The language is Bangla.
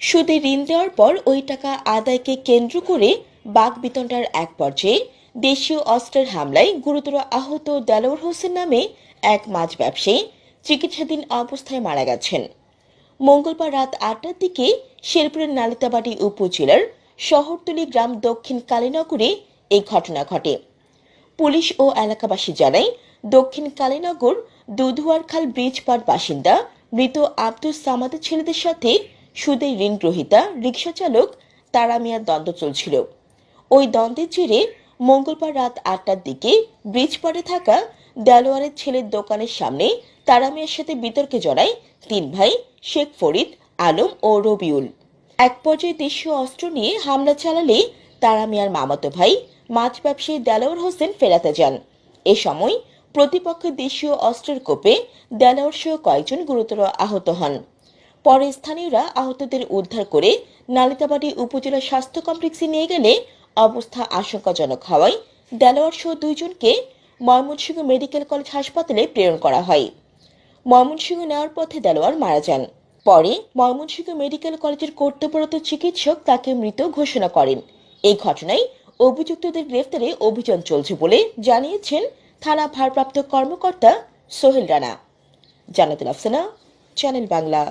সুদে ঋণ দেওয়ার পর ওই টাকা আদায়কে কেন্দ্র করে বাকবিতণ্ডার এক পর্যায়ে দেশীয় অস্ত্রের হামলায় গুরুতর আহত দেলোয়ার হোসেন নামে এক মাছ ব্যবসায়ী চিকিৎসাধীন অবস্থায় মারা গেছেন। মঙ্গলবার রাত ৮টার দিকে শেরপুরের নালিতাবাড়ী উপজেলার শহরতলী গ্রাম দক্ষিণ কালীনগরে এই ঘটনা ঘটে। পুলিশ ও এলাকাবাসী জানায়, দক্ষিণ কালীনগর দুধুয়ারখাল ব্রিজ পাড় বাসিন্দা মৃত আব্দুস সামাদের ছেলেদের সাথে সুদে ঋণ গ্রহীতা রিকশা চালক তারা মিয়ার দ্বন্দ্ব চলছিল। ওই দ্বন্দ্বের জেরে মঙ্গলবার রাত ৮টার দিকে ব্রিজ পাড়ে থাকা দেলোয়ারের ছেলের দোকানের সামনে তারা মিয়ার সাথে বিতর্কে জড়ায় তিন ভাই শেখ ফরিদ, আলম ও রবিউল। এক পর্যায়ে দেশীয় অস্ত্র নিয়ে হামলা চালালে তারা মিয়ার মামাতো ভাই মাছ ব্যবসায়ী দেলোয়ার হোসেন ফেরাতে যান। এ সময় প্রতিপক্ষের দেশীয় অস্ত্রের কোপে দেলোয়ার সহ কয়েকজন গুরুতর আহত হন। পরে স্থানীয়রা আহতদের উদ্ধার করে নালিতাবাড়ী উপজেলা স্বাস্থ্য কমপ্লেক্সে নিয়ে গেলে অবস্থা আশঙ্কাজনক হওয়ায় দেলোয়ার সহ দুইজনকে ময়মনসিংহ মেডিকেল কলেজ হাসপাতালে প্রেরণ করা হয়। ময়মনসিংহ নেওয়ার পথে দেলোয়ার মারা যান। পরে ময়মনসিংহ মেডিকেল কলেজের কর্তব্যরত চিকিৎসক তাকে মৃত ঘোষণা করেন। এই ঘটনায় অভিযুক্তদের গ্রেফতারে অভিযান চলছে বলে জানিয়েছেন থানা ভারপ্রাপ্ত কর্মকর্তা সোহেল রানা। জান্নাতুল আফসানা, চ্যানেল বাংলা।